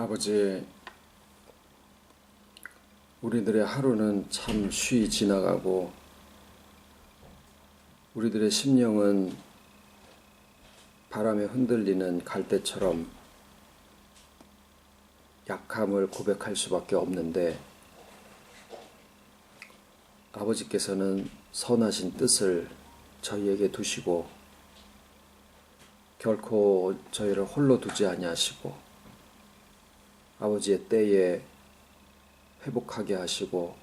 아버지, 우리들의 하루는 참 쉬이 지나가고 우리들의 심령은 바람에 흔들리는 갈대처럼 약함을 고백할 수밖에 없는데, 아버지께서는 선하신 뜻을 저희에게 두시고 결코 저희를 홀로 두지 아니하시고 아버지의 때에 회복하게 하시고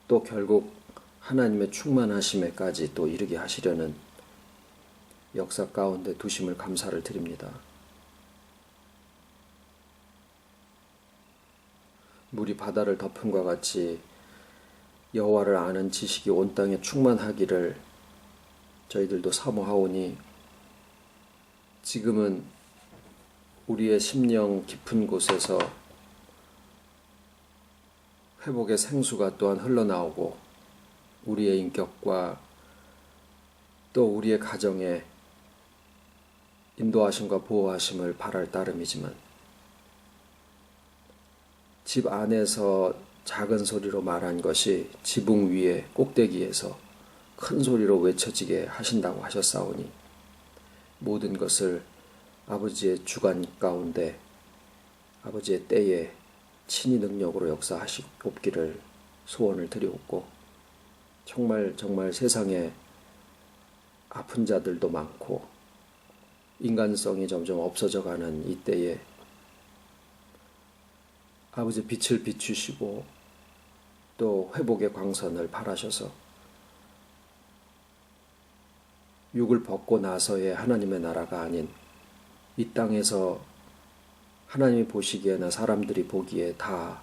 또 결국 하나님의 충만하심에까지 또 이르게 하시려는 역사 가운데 두심을 감사를 드립니다. 물이 바다를 덮음과 같이 여호와를 아는 지식이 온 땅에 충만하기를 저희들도 사모하오니, 지금은 우리의 심령 깊은 곳에서 회복의 생수가 또한 흘러나오고 우리의 인격과 또 우리의 가정에 인도하심과 보호하심을 바랄 따름이지만, 집 안에서 작은 소리로 말한 것이 지붕 위에 꼭대기에서 큰 소리로 외쳐지게 하신다고 하셨사오니, 모든 것을 아버지의 주관 가운데 아버지의 때에 친히 능력으로 역사하시옵기를 소원을 드리옵고, 정말 세상에 아픈 자들도 많고 인간성이 점점 없어져가는 이때에 아버지 빛을 비추시고 또 회복의 광선을 발하셔서 육을 벗고 나서의 하나님의 나라가 아닌 이 땅에서 하나님이 보시기에나 사람들이 보기에 다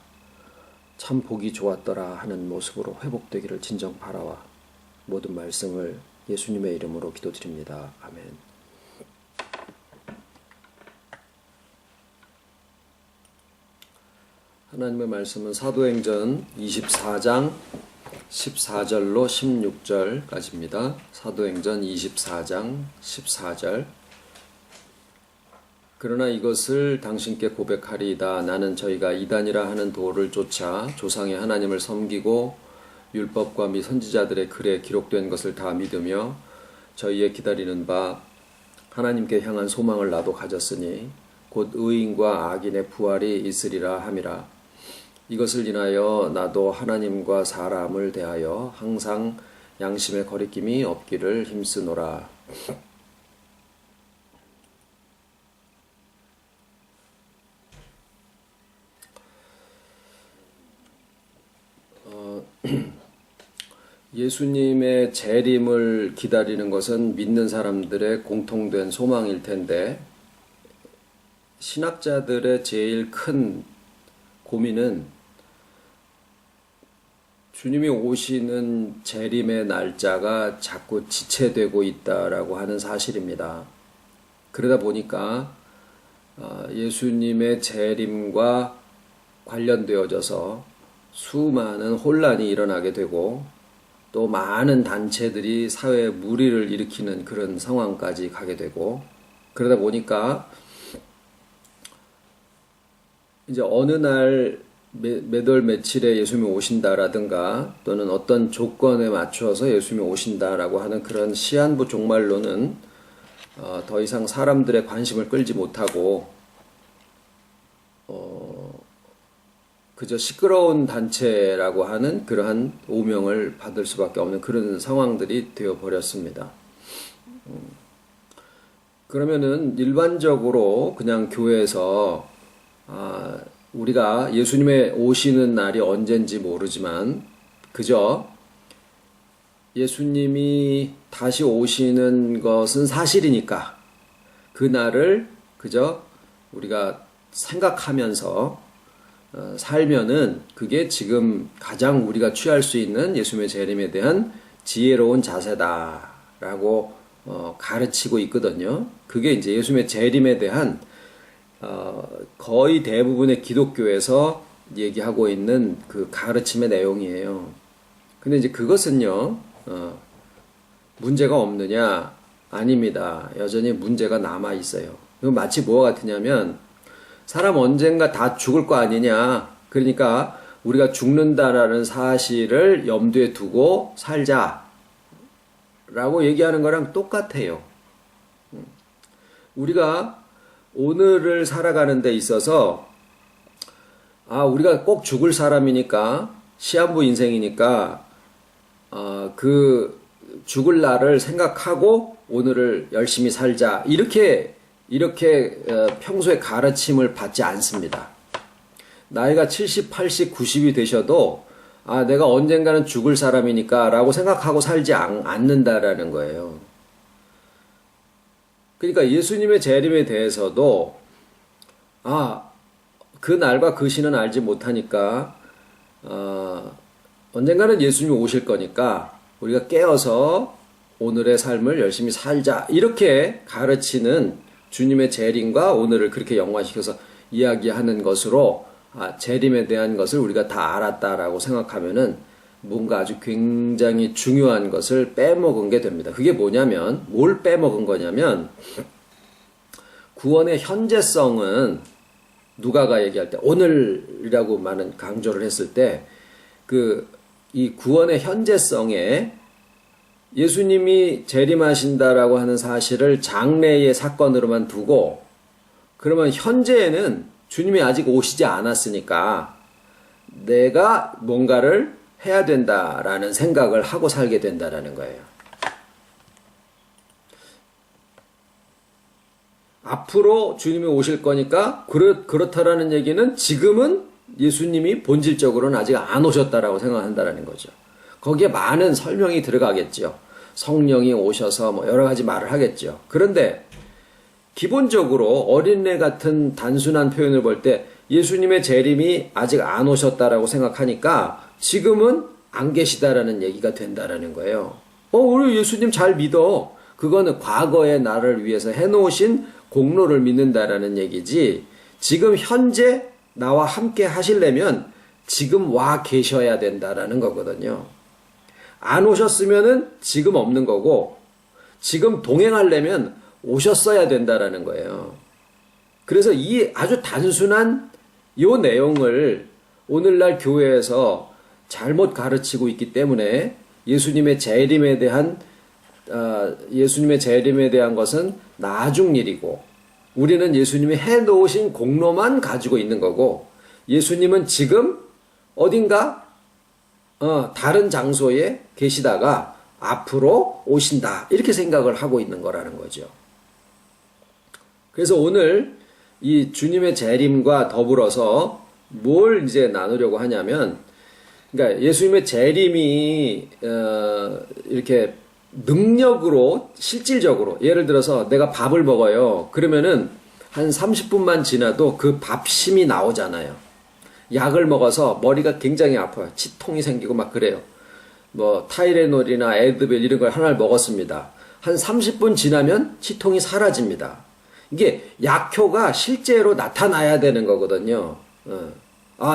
참 보기 좋았더라 하는 모습으로 회복되기를 진정 바라와 모든 말씀을 예수님의 이름으로 기도드립니다. 아멘. 하나님의 말씀은 사도행전 24장 14절로 16절까지입니다. 사도행전 24장 14절. 그러나 이것을 당신께 고백하리이다. 나는 저희가 이단이라 하는 도를 쫓아 조상의 하나님을 섬기고 율법과 및 선지자들의 글에 기록된 것을 다 믿으며 저희의 기다리는 바 하나님께 향한 소망을 나도 가졌으니 곧 의인과 악인의 부활이 있으리라 함이라. 이것을 인하여 나도 하나님과 사람을 대하여 항상 양심의 거리낌이 없기를 힘쓰노라. 예수님의 재림을 기다리는 것은 믿는 사람들의 공통된 소망일 텐데, 신학자들의 제일 큰 고민은 주님이 오시는 재림의 날짜가 자꾸 지체되고 있다라고 하는 사실입니다. 그러다 보니까 예수님의 재림과 관련되어져서 수많은 혼란이 일어나게 되고 또 많은 단체들이 사회에 무리를 일으키는 그런 상황까지 가게 되고, 그러다 보니까 이제 어느 날 몇 월 며칠에 예수님이 오신다라든가 또는 어떤 조건에 맞추어서 예수님이 오신다라고 하는 그런 시한부 종말론은 더 이상 사람들의 관심을 끌지 못하고 그저 시끄러운 단체라고 하는 그러한 오명을 받을 수밖에 없는 그런 상황들이 되어버렸습니다. 그러면은 일반적으로 그냥 교회에서 우리가 예수님의 오시는 날이 언젠지 모르지만 그저 예수님이 다시 오시는 것은 사실이니까 그 날을 그저 우리가 생각하면서 살면은 그게 지금 가장 우리가 취할 수 있는 예수님의 재림에 대한 지혜로운 자세다라고 가르치고 있거든요. 그게 이제 예수님의 재림에 대한 거의 대부분의 기독교에서 얘기하고 있는 그 가르침의 내용이에요. 근데 이제 그것은요, 문제가 없느냐? 아닙니다. 여전히 문제가 남아 있어요. 마치 뭐와 같으냐면 사람 언젠가 다 죽을 거 아니냐. 그러니까 우리가 죽는다라는 사실을 염두에 두고 살자라고 얘기하는 거랑 똑같아요. 우리가 오늘을 살아가는 데 있어서 우리가 꼭 죽을 사람이니까 시한부 인생이니까 그 죽을 날을 생각하고 오늘을 열심히 살자 이렇게 평소에 가르침을 받지 않습니다. 나이가 70, 80, 90이 되셔도 내가 언젠가는 죽을 사람이니까 라고 생각하고 살지 않는다라는 거예요. 그러니까 예수님의 재림에 대해서도 그 날과 그 시는 알지 못하니까 언젠가는 예수님이 오실 거니까 우리가 깨어서 오늘의 삶을 열심히 살자 이렇게 가르치는 주님의 재림과 오늘을 그렇게 연관시켜서 이야기하는 것으로 재림에 대한 것을 우리가 다 알았다라고 생각하면은 뭔가 아주 굉장히 중요한 것을 빼먹은 게 됩니다. 그게 뭐냐면 뭘 빼먹은 거냐면 구원의 현재성은 누가가 얘기할 때 오늘이라고 많은 강조를 했을 때 이 구원의 현재성에 예수님이 재림하신다라고 하는 사실을 장래의 사건으로만 두고 그러면 현재에는 주님이 아직 오시지 않았으니까 내가 뭔가를 해야 된다라는 생각을 하고 살게 된다라는 거예요. 앞으로 주님이 오실 거니까 그렇다라는 얘기는 지금은 예수님이 본질적으로는 아직 안 오셨다라고 생각한다라는 거죠. 거기에 많은 설명이 들어가겠죠. 성령이 오셔서 뭐 여러 가지 말을 하겠죠. 그런데 기본적으로 어린애 같은 단순한 표현을 볼 때 예수님의 재림이 아직 안 오셨다라고 생각하니까 지금은 안 계시다라는 얘기가 된다라는 거예요. 우리 예수님 잘 믿어. 그거는 과거의 나를 위해서 해놓으신 공로를 믿는다라는 얘기지. 지금 현재 나와 함께 하시려면 지금 와 계셔야 된다라는 거거든요. 안 오셨으면은 지금 없는 거고 지금 동행하려면 오셨어야 된다라는 거예요. 그래서 이 아주 단순한 요 내용을 오늘날 교회에서 잘못 가르치고 있기 때문에 예수님의 재림에 대한 것은 나중 일이고 우리는 예수님이 해놓으신 공로만 가지고 있는 거고 예수님은 지금 어딘가 다른 장소에 계시다가 앞으로 오신다 이렇게 생각을 하고 있는 거라는 거죠. 그래서 오늘 이 주님의 재림과 더불어서 뭘 이제 나누려고 하냐면 그러니까 예수님의 재림이 이렇게 능력으로 실질적으로 예를 들어서 내가 밥을 먹어요. 그러면은 한 30분만 지나도 그 밥심이 나오잖아요. 약을 먹어서 머리가 굉장히 아파요. 치통이 생기고 막 그래요. 뭐 타이레놀이나 에드벨 이런 걸 하나를 먹었습니다. 한 30분 지나면 치통이 사라집니다. 이게 약효가 실제로 나타나야 되는 거거든요.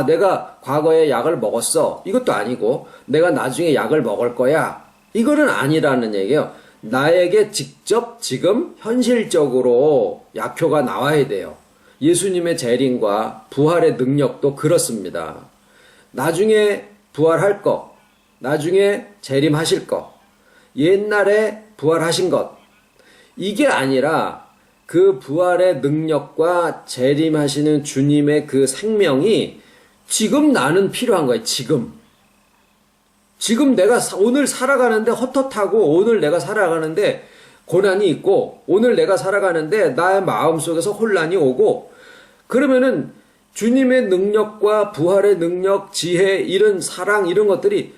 내가 과거에 약을 먹었어. 이것도 아니고 내가 나중에 약을 먹을 거야. 이거는 아니라는 얘기예요. 나에게 직접 지금 현실적으로 약효가 나와야 돼요. 예수님의 재림과 부활의 능력도 그렇습니다. 나중에 부활할 것, 나중에 재림하실 것, 옛날에 부활하신 것, 이게 아니라 그 부활의 능력과 재림하시는 주님의 그 생명이 지금 나는 필요한 거예요. 지금 내가 오늘 살아가는데 헛헛하고 오늘 내가 살아가는데 고난이 있고 오늘 내가 살아가는데 나의 마음속에서 혼란이 오고 그러면은 주님의 능력과 부활의 능력, 지혜, 이런 사랑 이런 것들이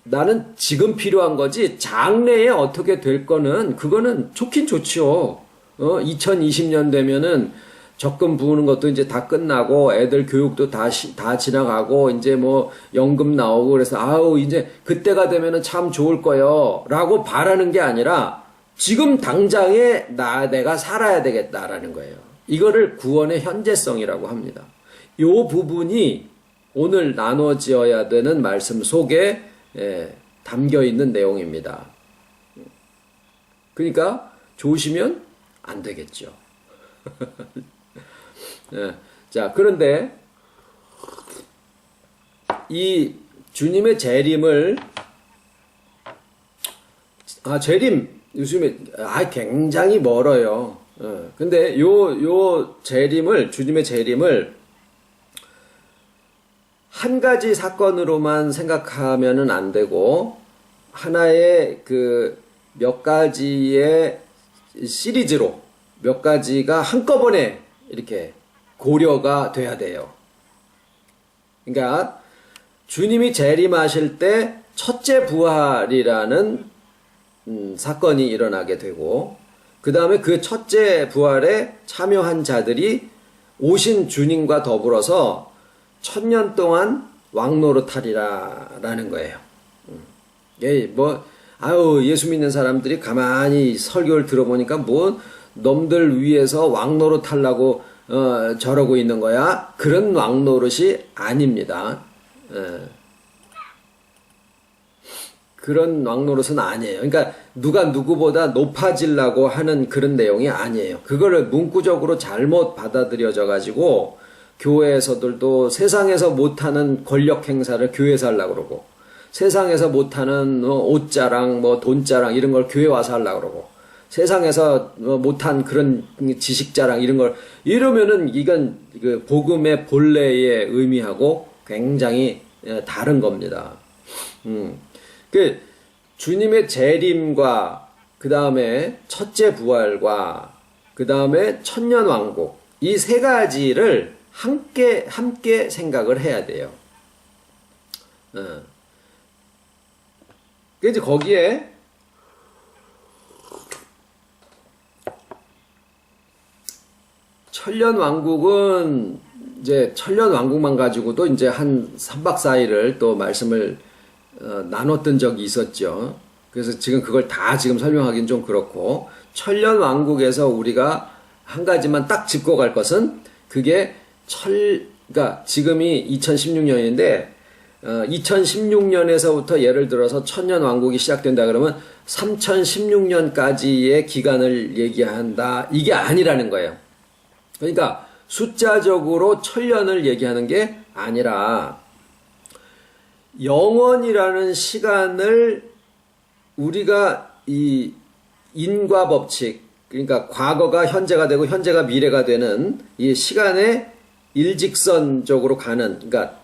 나는 지금 필요한 거지 장래에 어떻게 될 거는 그거는 좋긴 좋죠. 2020년 되면은 적금 부으는 것도 이제 다 끝나고 애들 교육도 다 지나가고 이제 뭐 연금 나오고 그래서 이제 그때가 되면은 참 좋을 거요 라고 바라는 게 아니라 지금 당장에 내가 살아야 되겠다라는 거예요. 이거를 구원의 현재성이라고 합니다. 요 부분이 오늘 나눠지어야 되는 말씀 속에 담겨 있는 내용입니다. 그러니까 좋으시면 안 되겠죠. 자, 그런데 이 주님의 재림을 재림 요즘에 굉장히 멀어요. 근데 요 재림을 주님의 재림을 한 가지 사건으로만 생각하면은 안 되고 하나의 그 몇 가지의 시리즈로 몇 가지가 한꺼번에 이렇게 고려가 돼야 돼요. 그러니까 주님이 재림하실 때 첫째 부활이라는 사건이 일어나게 되고 그 다음에 그 첫째 부활에 참여한 자들이 오신 주님과 더불어서 1000년 동안 왕노릇하리라라는 거예요. 예수 믿는 사람들이 가만히 설교를 들어보니까 뭐 놈들 위에서 왕노릇하려고 저러고 있는 거야. 그런 왕노릇이 아닙니다. 그런 왕노릇은 아니에요. 그러니까 누가 누구보다 높아지려고 하는 그런 내용이 아니에요. 그거를 문구적으로 잘못 받아들여져 가지고 교회에서들도 세상에서 못하는 권력 행사를 교회에서 하려고 그러고 세상에서 못하는 옷자랑 돈자랑 이런 걸 교회 와서 하려고 그러고 세상에서 못한 그런 지식자랑 이런 걸 이러면은 이건 그 복음의 본래의 의미하고 굉장히 다른 겁니다. 그 주님의 재림과 그 다음에 첫째 부활과 그 다음에 천년 왕국 이 세 가지를 함께 생각을 해야 돼요. 이제 거기에 천년 왕국은 이제 천년 왕국만 가지고도 이제 한 3박 4일을 또 말씀을 나눴던 적이 있었죠. 그래서 지금 그걸 다 지금 설명하기는 좀 그렇고 천년 왕국에서 우리가 한 가지만 딱 짚고 갈 것은 그게 그러니까 지금이 2016년인데 2016년에서부터 예를 들어서 천년 왕국이 시작된다 그러면 3016년까지의 기간을 얘기한다. 이게 아니라는 거예요. 그러니까 숫자적으로 천년을 얘기하는 게 아니라 영원이라는 시간을 우리가 이 인과 법칙, 그러니까 과거가 현재가 되고 현재가 미래가 되는 이 시간의 일직선적으로 가는, 그러니까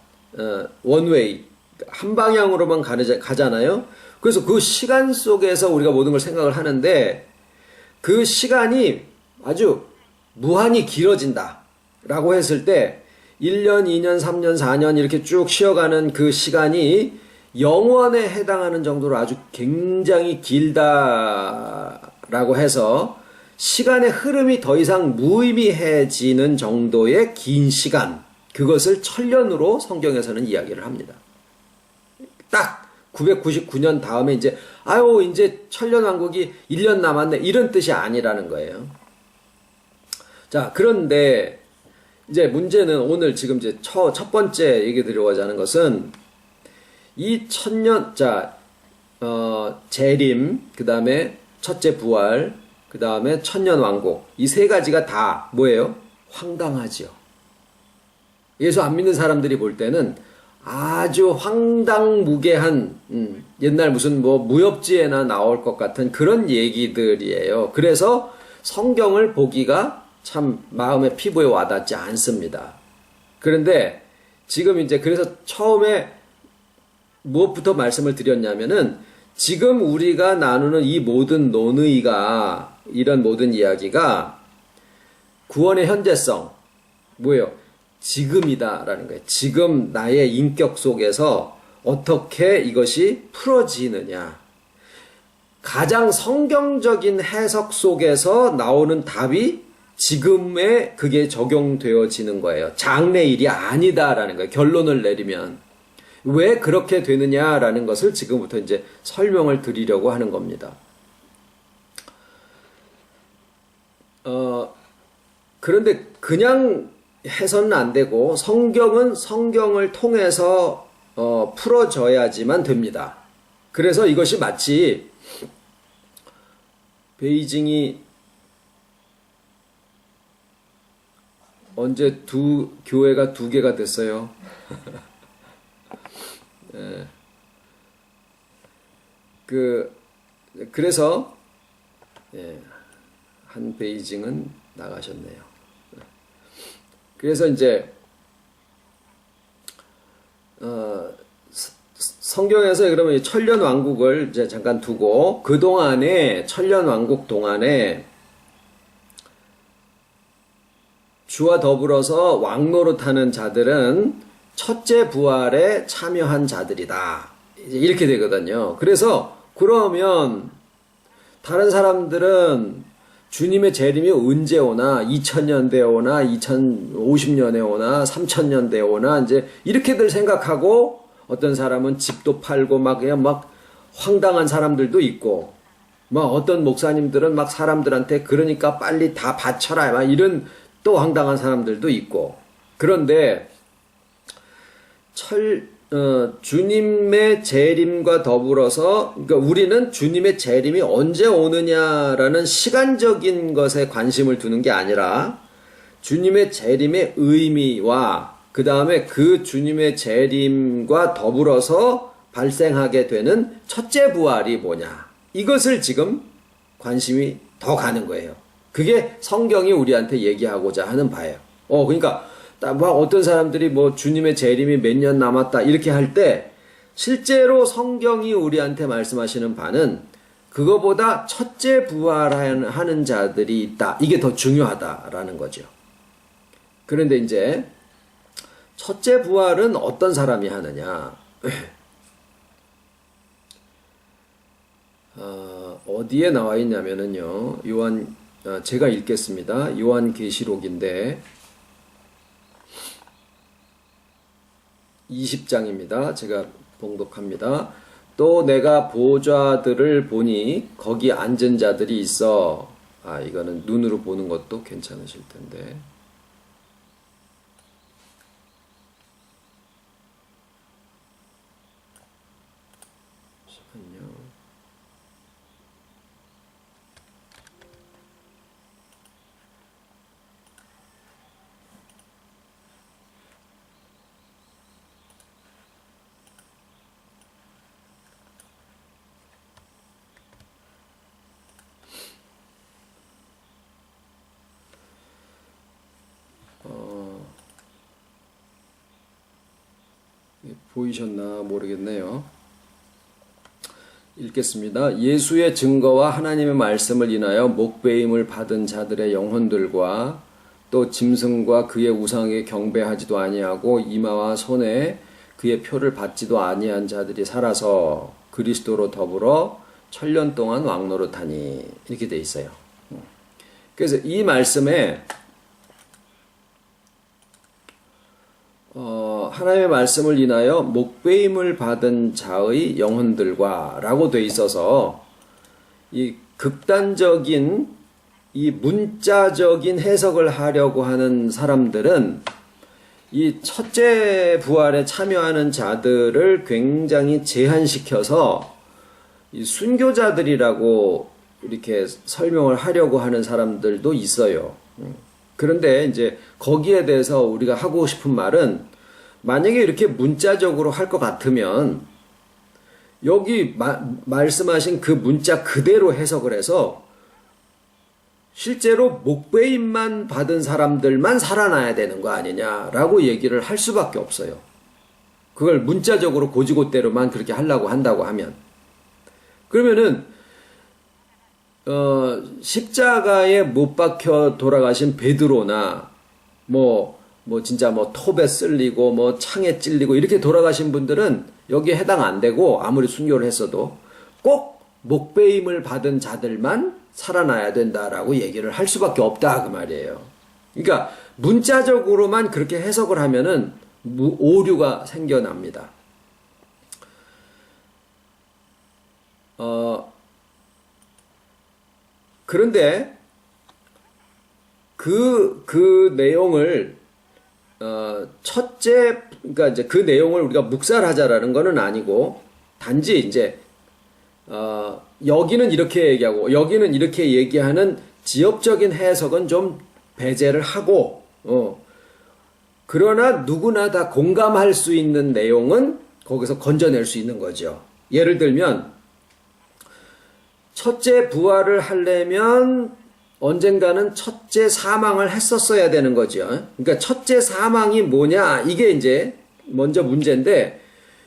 원웨이, 한 방향으로만 가잖아요. 그래서 그 시간 속에서 우리가 모든 걸 생각을 하는데 그 시간이 아주 무한히 길어진다 라고 했을 때 1년, 2년, 3년, 4년 이렇게 쭉 쉬어가는 그 시간이 영원에 해당하는 정도로 아주 굉장히 길다라고 해서 시간의 흐름이 더 이상 무의미해지는 정도의 긴 시간, 그것을 천년으로 성경에서는 이야기를 합니다. 딱 999년 다음에 이제 천년 왕국이 1년 남았네 이런 뜻이 아니라는 거예요. 자, 그런데 이제 문제는 오늘 지금 이제 첫 번째 얘기 드리고자 하는 것은 이 천년, 재림, 그 다음에 첫째 부활, 그 다음에 천년 왕국, 이 세 가지가 다 뭐예요? 황당하지요. 예수 안 믿는 사람들이 볼 때는 아주 황당무계한, 옛날 무슨 무협지에나 나올 것 같은 그런 얘기들이에요. 그래서 성경을 보기가 참 마음의 피부에 와닿지 않습니다. 그런데 지금 이제 그래서 처음에 무엇부터 말씀을 드렸냐면은 지금 우리가 나누는 이 모든 논의가 이런 모든 이야기가 구원의 현재성 뭐예요? 지금이다라는 거예요. 지금 나의 인격 속에서 어떻게 이것이 풀어지느냐. 가장 성경적인 해석 속에서 나오는 답이 지금에 그게 적용되어지는 거예요. 장래일이 아니다라는 거예요. 결론을 내리면. 왜 그렇게 되느냐라는 것을 지금부터 이제 설명을 드리려고 하는 겁니다. 그런데 그냥 해서는 안 되고 성경은 성경을 통해서 풀어져야지만 됩니다. 그래서 이것이 마치 베이징이 언제 교회가 두 개가 됐어요. 예. 그래서 예, 한 베이징은 나가셨네요. 그래서 이제 성경에서 그러면 천년 왕국을 이제 잠깐 두고 그 동안에 천년 왕국 동안에 주와 더불어서 왕노릇하는 자들은 첫째 부활에 참여한 자들이다. 이렇게 되거든요. 그래서 그러면 다른 사람들은 주님의 재림이 언제 오나 2000년대에 오나 2050년에 오나 3000년대에 오나 이제 이렇게들 생각하고 어떤 사람은 집도 팔고 막 그냥 막 황당한 사람들도 있고 막 어떤 목사님들은 막 사람들한테 그러니까 빨리 다 바쳐라 막 이런 또 황당한 사람들도 있고 그런데 주님의 재림과 더불어서 그러니까 우리는 주님의 재림이 언제 오느냐라는 시간적인 것에 관심을 두는 게 아니라 주님의 재림의 의미와 그 다음에 그 주님의 재림과 더불어서 발생하게 되는 첫째 부활이 뭐냐 이것을 지금 관심이 더 가는 거예요. 그게 성경이 우리한테 얘기하고자 하는 바예요. 그러니까 막 어떤 사람들이 뭐 주님의 재림이 몇 년 남았다 이렇게 할 때 실제로 성경이 우리한테 말씀하시는 바는 그거보다 첫째 부활하는 자들이 있다. 이게 더 중요하다라는 거죠. 그런데 이제 첫째 부활은 어떤 사람이 하느냐? 어디에 나와 있냐면은요. 제가 읽겠습니다. 요한계시록인데 20장입니다. 제가 봉독합니다. 또 내가 보좌들을 보니 거기 앉은 자들이 있어. 이거는 눈으로 보는 것도 괜찮으실 텐데. 잠시만요. 보이셨나 모르겠네요. 읽겠습니다. 예수의 증거와 하나님의 말씀을 인하여 목배임을 받은 자들의 영혼들과 또 짐승과 그의 우상에 경배하지도 아니하고 이마와 손에 그의 표를 받지도 아니한 자들이 살아서 그리스도로 더불어 천년 동안 왕노릇하니 이렇게 돼 있어요. 그래서 이 말씀에 하나님의 말씀을 인하여 목배임을 받은 자의 영혼들과 라고 돼 있어서 이 극단적인 이 문자적인 해석을 하려고 하는 사람들은 이 첫째 부활에 참여하는 자들을 굉장히 제한시켜서 이 순교자들이라고 이렇게 설명을 하려고 하는 사람들도 있어요. 그런데 이제 거기에 대해서 우리가 하고 싶은 말은 만약에 이렇게 문자적으로 할 것 같으면 여기 말씀하신 그 문자 그대로 해석을 해서 실제로 목배임만 받은 사람들만 살아나야 되는 거 아니냐라고 얘기를 할 수밖에 없어요. 그걸 문자적으로 고지고대로만 그렇게 하려고 한다고 하면 그러면은 십자가에 못 박혀 돌아가신 베드로나 진짜 톱에 쓸리고 창에 찔리고 이렇게 돌아가신 분들은 여기에 해당 안 되고 아무리 순교를 했어도 꼭 목배임을 받은 자들만 살아나야 된다라고 얘기를 할 수밖에 없다 그 말이에요. 그러니까 문자적으로만 그렇게 해석을 하면은 오류가 생겨납니다. 그런데 그 내용을 그러니까 이제 그 내용을 우리가 묵살하자라는 거는 아니고 단지 이제 여기는 이렇게 얘기하고 여기는 이렇게 얘기하는 지역적인 해석은 좀 배제를 하고 그러나 누구나 다 공감할 수 있는 내용은 거기서 건져낼 수 있는 거죠. 예를 들면 첫째 부활을 하려면 언젠가는 첫째 사망을 했었어야 되는 거죠. 그러니까 첫째 사망이 뭐냐, 이게 이제 먼저 문제인데,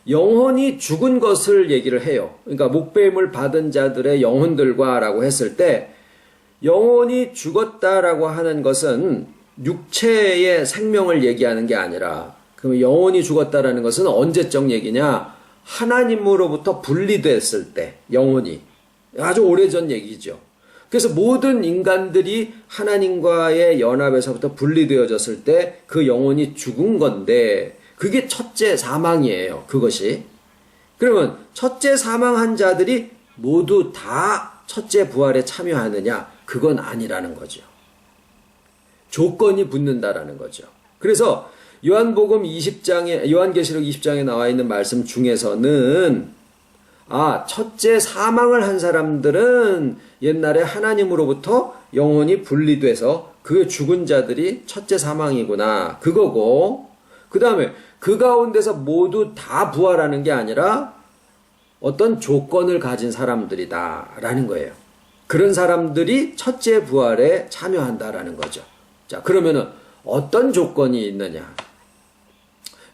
영혼이 죽은 것을 얘기를 해요. 그러니까 목배임을 받은 자들의 영혼들과 라고 했을 때, 영혼이 죽었다라고 하는 것은 육체의 생명을 얘기하는 게 아니라, 그럼 영혼이 죽었다라는 것은 언제적 얘기냐? 하나님으로부터 분리됐을 때, 영혼이. 아주 오래전 얘기죠. 그래서 모든 인간들이 하나님과의 연합에서부터 분리되어졌을 때 그 영혼이 죽은 건데, 그게 첫째 사망이에요. 그것이. 그러면 첫째 사망한 자들이 모두 다 첫째 부활에 참여하느냐? 그건 아니라는 거죠. 조건이 붙는다라는 거죠. 그래서 요한계시록 20장에 나와 있는 말씀 중에서는 첫째 사망을 한 사람들은 옛날에 하나님으로부터 영혼이 분리돼서 그 죽은 자들이 첫째 사망이구나. 그거고, 그 다음에 그 가운데서 모두 다 부활하는 게 아니라 어떤 조건을 가진 사람들이다라는 거예요. 그런 사람들이 첫째 부활에 참여한다라는 거죠. 자, 그러면은 어떤 조건이 있느냐?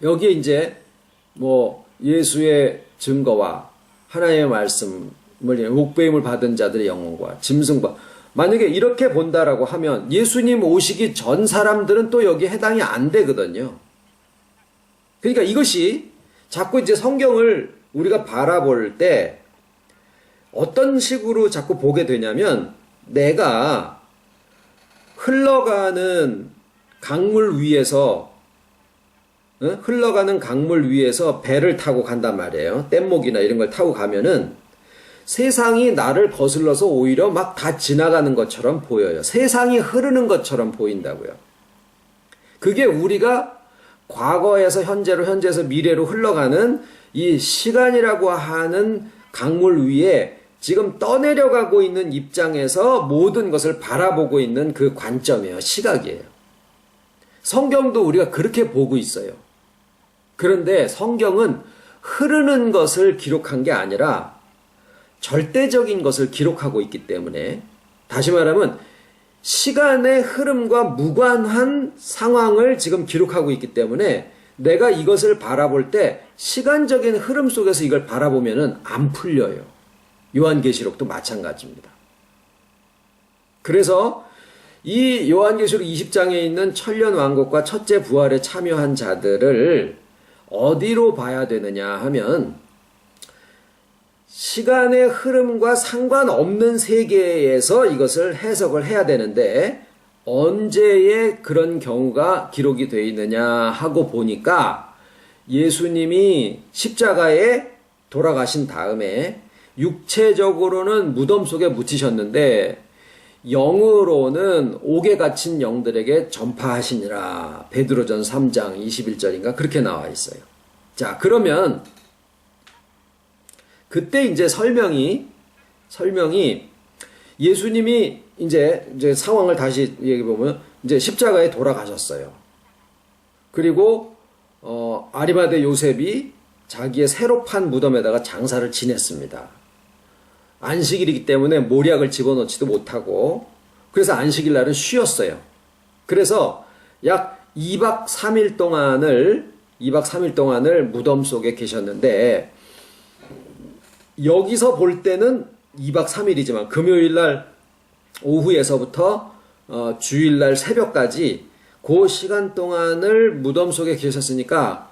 여기에 이제 예수의 증거와 하나님의 말씀을, 목배임을 받은 자들의 영혼과 짐승과, 만약에 이렇게 본다라고 하면 예수님 오시기 전 사람들은 또 여기에 해당이 안 되거든요. 그러니까 이것이 자꾸 이제 성경을 우리가 바라볼 때 어떤 식으로 자꾸 보게 되냐면, 내가 흘러가는 강물 위에서 배를 타고 간단 말이에요. 뗏목이나 이런 걸 타고 가면은 세상이 나를 거슬러서 오히려 막 다 지나가는 것처럼 보여요. 세상이 흐르는 것처럼 보인다고요. 그게 우리가 과거에서 현재로, 현재에서 미래로 흘러가는 이 시간이라고 하는 강물 위에 지금 떠내려가고 있는 입장에서 모든 것을 바라보고 있는 그 관점이에요. 시각이에요. 성경도 우리가 그렇게 보고 있어요. 그런데 성경은 흐르는 것을 기록한 게 아니라 절대적인 것을 기록하고 있기 때문에, 다시 말하면 시간의 흐름과 무관한 상황을 지금 기록하고 있기 때문에 내가 이것을 바라볼 때 시간적인 흐름 속에서 이걸 바라보면은 안 풀려요. 요한계시록도 마찬가지입니다. 그래서 이 요한계시록 20장에 있는 천년 왕국과 첫째 부활에 참여한 자들을 어디로 봐야 되느냐 하면, 시간의 흐름과 상관없는 세계에서 이것을 해석을 해야 되는데, 언제에 그런 경우가 기록이 되어 있느냐 하고 보니까, 예수님이 십자가에 돌아가신 다음에 육체적으로는 무덤 속에 묻히셨는데 영으로는 옥에 갇힌 영들에게 전파하시니라. 베드로전 3장 21절인가 그렇게 나와 있어요. 자, 그러면 그때 이제 설명이 예수님이 이제 상황을 다시 얘기해 보면, 이제 십자가에 돌아가셨어요. 그리고 아리마대 요셉이 자기의 새로 판 무덤에다가 장사를 지냈습니다. 안식일이기 때문에 모략을 집어넣지도 못하고, 그래서 안식일 날은 쉬었어요. 그래서 약 2박 3일 동안을 무덤 속에 계셨는데, 여기서 볼 때는 2박 3일이지만 금요일 날 오후에서부터 주일 날 새벽까지 그 시간 동안을 무덤 속에 계셨으니까,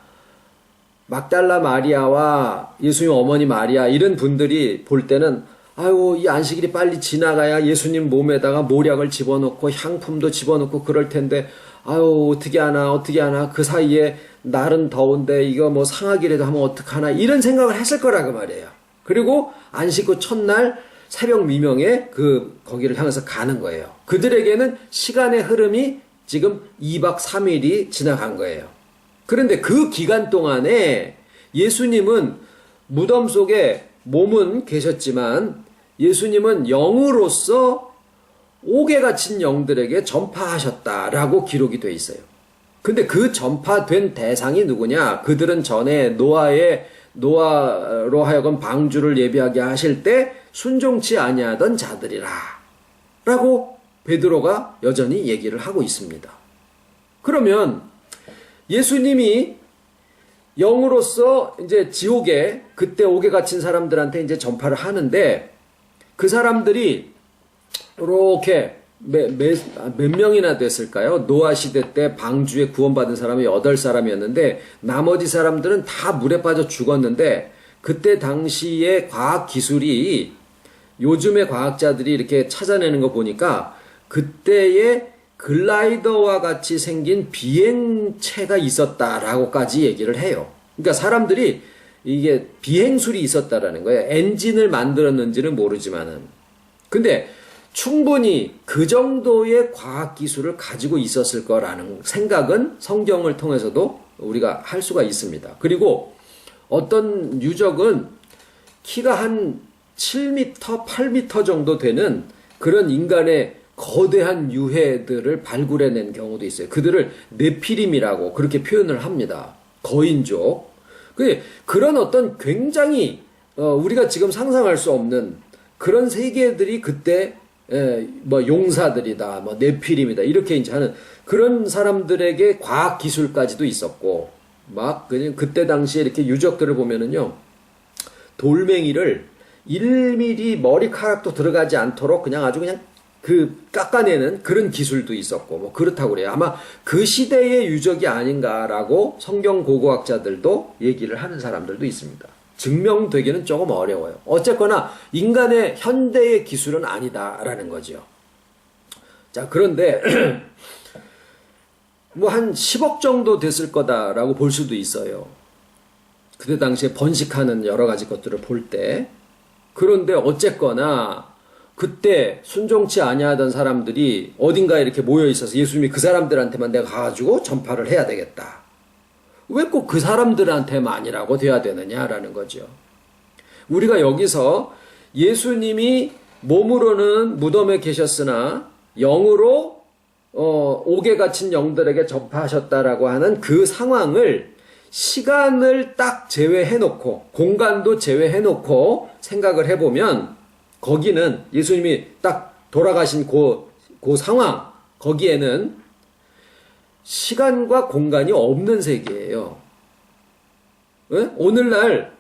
막달라 마리아와 예수님 어머니 마리아 이런 분들이 볼 때는 아유, 이 안식일이 빨리 지나가야 예수님 몸에다가 모략을 집어넣고 향품도 집어넣고 그럴 텐데, 아유, 어떻게 하나 그 사이에 날은 더운데 이거 뭐 상하기라도 하면 어떡하나, 이런 생각을 했을 거라고 말이에요. 그리고 안식 후 첫날 새벽 미명에 거기를 향해서 가는 거예요. 그들에게는 시간의 흐름이 지금 2박 3일이 지나간 거예요. 그런데 그 기간 동안에 예수님은 무덤 속에 몸은 계셨지만 예수님은 영으로서 옥에 갇힌 영들에게 전파하셨다라고 기록이 되어 있어요. 근데 그 전파된 대상이 누구냐? 그들은 전에 노아로 하여금 방주를 예비하게 하실 때 순종치 아니하던 자들이라. 라고 베드로가 여전히 얘기를 하고 있습니다. 그러면 예수님이 영으로서 이제 지옥에 그때 옥에 갇힌 사람들한테 이제 전파를 하는데 그 사람들이 이렇게 몇 명이나 됐을까요? 노아 시대 때 방주에 구원받은 사람이 8사람이었는데 나머지 사람들은 다 물에 빠져 죽었는데 그때 당시의 과학 기술이 요즘의 과학자들이 이렇게 찾아내는 거 보니까 그때의 글라이더와 같이 생긴 비행체가 있었다라고까지 얘기를 해요. 그러니까 사람들이 이게 비행술이 있었다라는 거예요. 엔진을 만들었는지는 모르지만은. 근데 충분히 그 정도의 과학기술을 가지고 있었을 거라는 생각은 성경을 통해서도 우리가 할 수가 있습니다. 그리고 어떤 유적은 키가 한 7m, 8m 정도 되는 그런 인간의 거대한 유해들을 발굴해낸 경우도 있어요. 그들을 네피림이라고 그렇게 표현을 합니다. 거인족. 그런 어떤 굉장히 우리가 지금 상상할 수 없는 그런 세계들이 그때 뭐 용사들이다, 뭐 네피림이다 이렇게 이제 하는 그런 사람들에게 과학 기술까지도 있었고 막 그냥 그때 당시에 이렇게 유적들을 보면은요 돌멩이를 1mm 머리카락도 들어가지 않도록 그냥 아주 그냥 그 깎아내는 그런 기술도 있었고 뭐 그렇다고 그래요. 아마 그 시대의 유적이 아닌가라고 성경 고고학자들도 얘기를 하는 사람들도 있습니다. 증명되기는 조금 어려워요. 어쨌거나 인간의 현대의 기술은 아니다라는 거죠. 자, 그런데 뭐 한 10억 정도 됐을 거다라고 볼 수도 있어요. 그때 당시에 번식하는 여러 가지 것들을 볼 때. 그런데 어쨌거나 그때 순종치 아니하던 사람들이 어딘가에 이렇게 모여 있어서 예수님이 그 사람들한테만 내가 가가지고 전파를 해야 되겠다. 왜 꼭 그 사람들한테만이라고 돼야 되느냐라는 거죠. 우리가 여기서 예수님이 몸으로는 무덤에 계셨으나 영으로 옥에 갇힌 영들에게 전파하셨다라고 하는 그 상황을 시간을 딱 제외해놓고 공간도 제외해놓고 생각을 해보면 거기는 예수님이 딱 돌아가신 그 상황 거기에는 시간과 공간이 없는 세계예요. 네? 오늘날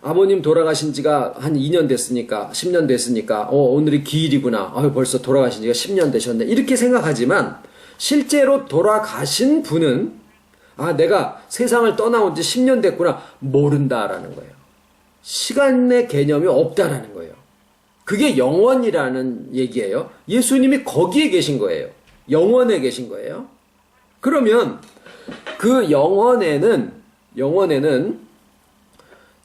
아버님 돌아가신 지가 한 2년 됐으니까 10년 됐으니까 오늘이 기일이구나. 벌써 돌아가신 지가 10년 되셨네. 이렇게 생각하지만 실제로 돌아가신 분은 내가 세상을 떠나온 지 10년 됐구나. 모른다라는 거예요. 시간의 개념이 없다라는 거예요. 그게 영원이라는 얘기예요. 예수님이 거기에 계신 거예요. 영원에 계신 거예요. 그러면 그 영원에는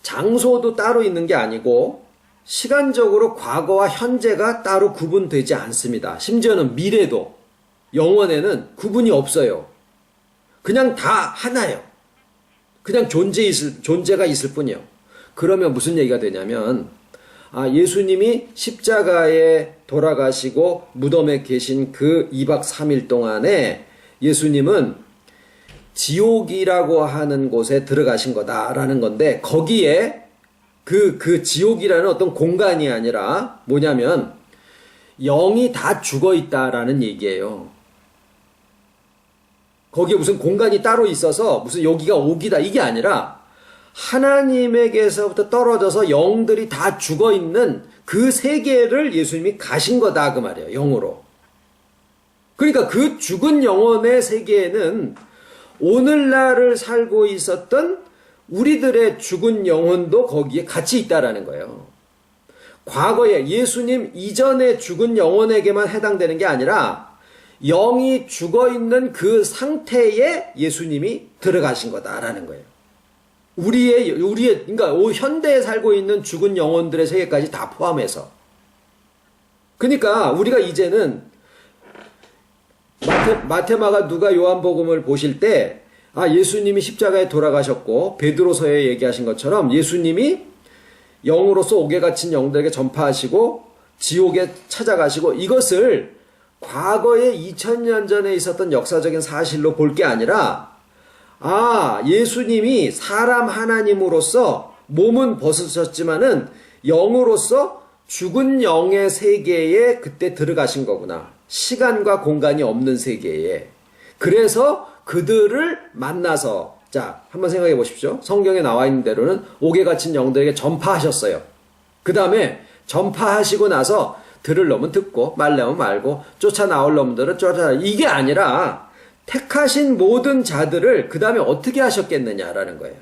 장소도 따로 있는 게 아니고 시간적으로 과거와 현재가 따로 구분되지 않습니다. 심지어는 미래도 영원에는 구분이 없어요. 그냥 다 하나예요. 그냥 존재가 있을 뿐이요. 그러면 무슨 얘기가 되냐면 예수님이 십자가에 돌아가시고 무덤에 계신 그 2박 3일 동안에 예수님은 지옥이라고 하는 곳에 들어가신 거다라는 건데 거기에 그 지옥이라는 어떤 공간이 아니라 뭐냐면 영이 다 죽어 있다라는 얘기예요. 거기에 무슨 공간이 따로 있어서 무슨 여기가 옥이다 이게 아니라 하나님에게서부터 떨어져서 영들이 다 죽어 있는 그 세계를 예수님이 가신 거다 그 말이에요. 영으로. 그러니까 그 죽은 영혼의 세계에는 오늘날을 살고 있었던 우리들의 죽은 영혼도 거기에 같이 있다라는 거예요. 과거에 예수님 이전에 죽은 영혼에게만 해당되는 게 아니라 영이 죽어 있는 그 상태에 예수님이 들어가신 거다라는 거예요. 우리의 그러니까 현대에 살고 있는 죽은 영혼들의 세계까지 다 포함해서. 그러니까 우리가 이제는 마테마가 누가 요한복음을 보실 때 예수님이 십자가에 돌아가셨고 베드로서에 얘기하신 것처럼 예수님이 영으로서 옥에 갇힌 영들에게 전파하시고 지옥에 찾아가시고 이것을 과거에 2000년 전에 있었던 역사적인 사실로 볼 게 아니라 예수님이 사람 하나님으로서 몸은 벗으셨지만은 영으로서 죽은 영의 세계에 그때 들어가신 거구나. 시간과 공간이 없는 세계에. 그래서 그들을 만나서, 자, 한번 생각해 보십시오. 성경에 나와 있는 대로는 옥에 갇힌 영들에게 전파하셨어요. 그 다음에 전파하시고 나서 들을 놈은 듣고 말 놈은 말고 쫓아 나올 놈들은 쫓아. 이게 아니라 택하신 모든 자들을 그 다음에 어떻게 하셨겠느냐라는 거예요.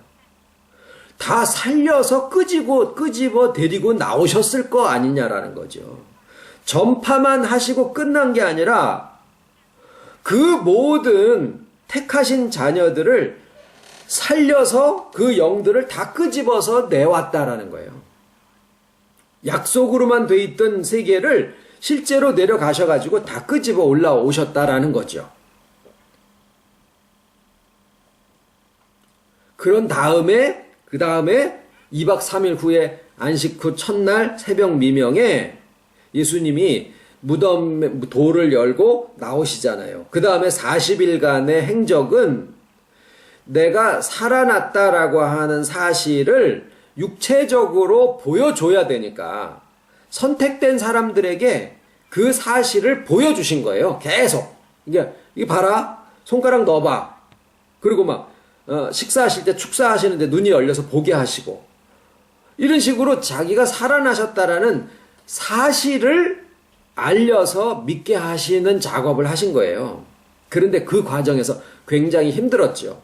다 살려서 끄집어 데리고 나오셨을 거 아니냐라는 거죠. 전파만 하시고 끝난 게 아니라 그 모든 택하신 자녀들을 살려서 그 영들을 다 끄집어서 내왔다라는 거예요. 약속으로만 돼 있던 세계를 실제로 내려가셔가지고 다 끄집어 올라오셨다라는 거죠. 그런 다음에 그 다음에 2박 3일 후에 안식 후 첫날 새벽 미명에 예수님이 무덤 돌을 열고 나오시잖아요. 그 다음에 40일간의 행적은 내가 살아났다라고 하는 사실을 육체적으로 보여줘야 되니까 선택된 사람들에게 그 사실을 보여주신 거예요. 계속. 이게 봐라. 손가락 넣어봐. 그리고 막 식사하실 때 축사하시는데 눈이 열려서 보게 하시고 이런 식으로 자기가 살아나셨다라는 사실을 알려서 믿게 하시는 작업을 하신 거예요. 그런데 그 과정에서 굉장히 힘들었죠.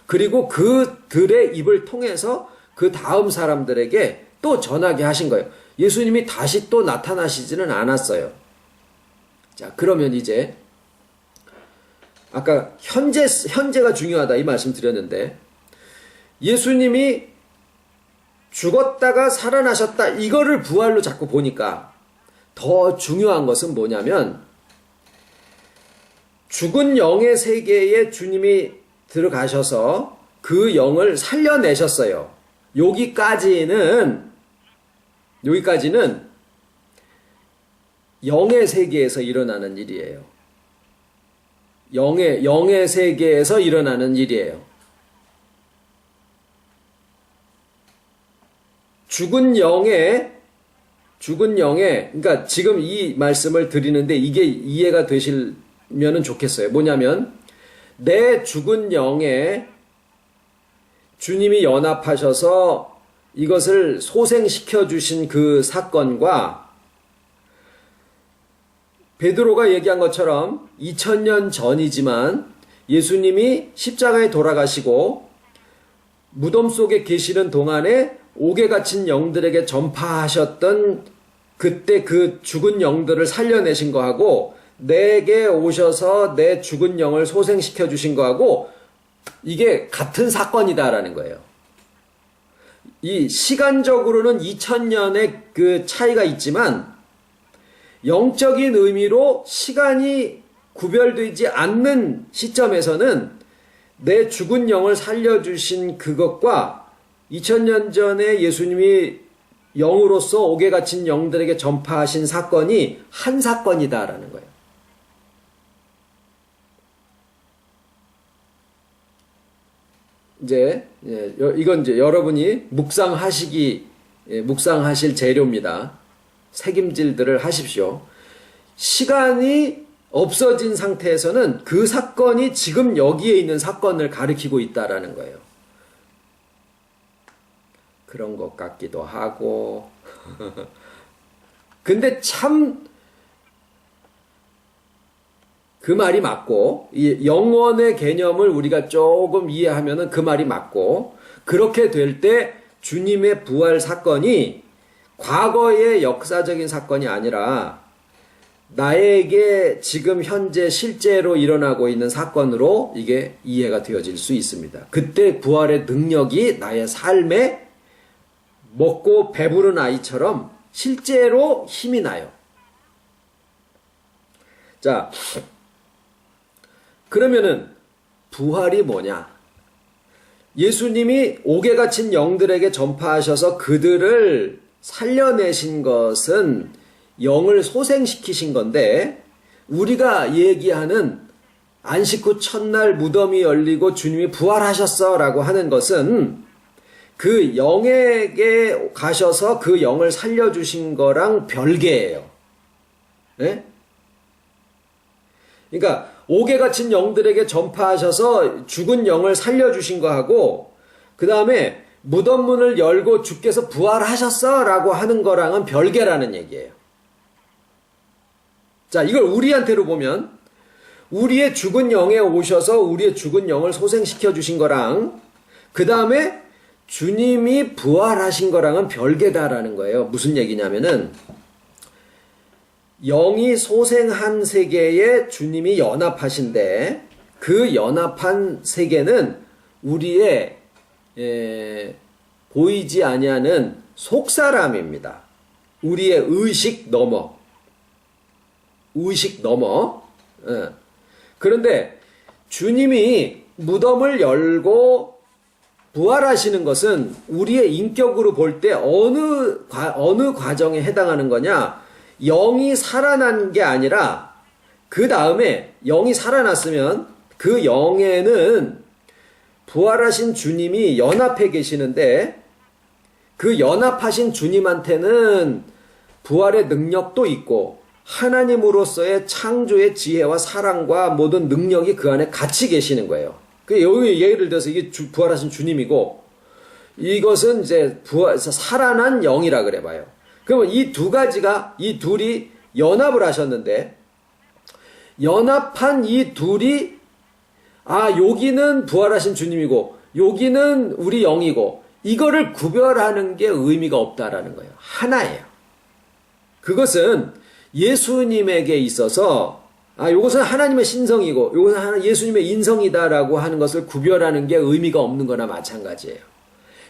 그리고 그들의 입을 통해서 그 다음 사람들에게 또 전하게 하신 거예요. 예수님이 다시 또 나타나시지는 않았어요. 자, 그러면 이제 아까 현재가 중요하다 이 말씀 드렸는데 예수님이 죽었다가 살아나셨다 이거를 부활로 자꾸 보니까 더 중요한 것은 뭐냐면 죽은 영의 세계에 주님이 들어가셔서 그 영을 살려내셨어요. 여기까지는 영의 세계에서 일어나는 일이에요. 영의 세계에서 일어나는 일이에요. 죽은 영의, 그러니까 지금 이 말씀을 드리는데 이게 이해가 되시면은 좋겠어요. 뭐냐면, 내 죽은 영에 주님이 연합하셔서 이것을 소생시켜 주신 그 사건과 베드로가 얘기한 것처럼 2000년 전이지만 예수님이 십자가에 돌아가시고 무덤 속에 계시는 동안에 옥에 갇힌 영들에게 전파하셨던 그때 그 죽은 영들을 살려내신 거하고 내게 오셔서 내 죽은 영을 소생시켜 주신 거하고 이게 같은 사건이다라는 거예요. 이 시간적으로는 2000년의 그 차이가 있지만 영적인 의미로 시간이 구별되지 않는 시점에서는 내 죽은 영을 살려주신 그것과 2000년 전에 예수님이 영으로서 옥에 갇힌 영들에게 전파하신 사건이 한 사건이다라는 거예요. 이건 이제 여러분이 묵상하실 재료입니다. 책임질들을 하십시오. 시간이 없어진 상태에서는 그 사건이 지금 여기에 있는 사건을 가리키고 있다라는 거예요. 그런 것 같기도 하고. 근데 참 그 말이 맞고, 이 영원의 개념을 우리가 조금 이해하면은 그 말이 맞고, 그렇게 될 때 주님의 부활 사건이 과거의 역사적인 사건이 아니라 나에게 지금 현재 실제로 일어나고 있는 사건으로 이게 이해가 되어질 수 있습니다. 그때 부활의 능력이 나의 삶에 먹고 배부른 아이처럼 실제로 힘이 나요. 자, 그러면은 부활이 뭐냐? 예수님이 옥에 갇힌 영들에게 전파하셔서 그들을 살려내신 것은 영을 소생시키신 건데 우리가 얘기하는 안식 후 첫날 무덤이 열리고 주님이 부활하셨어 라고 하는 것은 그 영에게 가셔서 그 영을 살려주신 거랑 별개예요. 네? 그러니까 옥에 갇힌 영들에게 전파하셔서 죽은 영을 살려주신 거하고 그 다음에 무덤 문을 열고 주께서 부활하셨어 라고 하는 거랑은 별개라는 얘기예요. 자, 이걸 우리한테로 보면 우리의 죽은 영에 오셔서 우리의 죽은 영을 소생시켜 주신 거랑 그 다음에 주님이 부활하신 거랑은 별개다라는 거예요. 무슨 얘기냐면은 영이 소생한 세계에 주님이 연합하신데 그 연합한 세계는 우리의 보이지 아니하는 속사람입니다. 우리의 의식 넘어. 그런데 주님이 무덤을 열고 부활하시는 것은 우리의 인격으로 볼 때 어느 과정에 해당하는 거냐? 영이 살아난 게 아니라 그 다음에 영이 살아났으면 그 영에는 부활하신 주님이 연합해 계시는데 그 연합하신 주님한테는 부활의 능력도 있고 하나님으로서의 창조의 지혜와 사랑과 모든 능력이 그 안에 같이 계시는 거예요. 여기 예를 들어서 이게 부활하신 주님이고 이것은 이제 살아난 영이라 그래 봐요. 그러면 이 두 가지가 이 둘이 연합을 하셨는데 연합한 이 둘이 여기는 부활하신 주님이고 여기는 우리 영이고 이거를 구별하는 게 의미가 없다라는 거예요. 하나예요. 그것은 예수님에게 있어서 이것은 하나님의 신성이고 이것은 예수님의 인성이다라고 하는 것을 구별하는 게 의미가 없는 거나 마찬가지예요.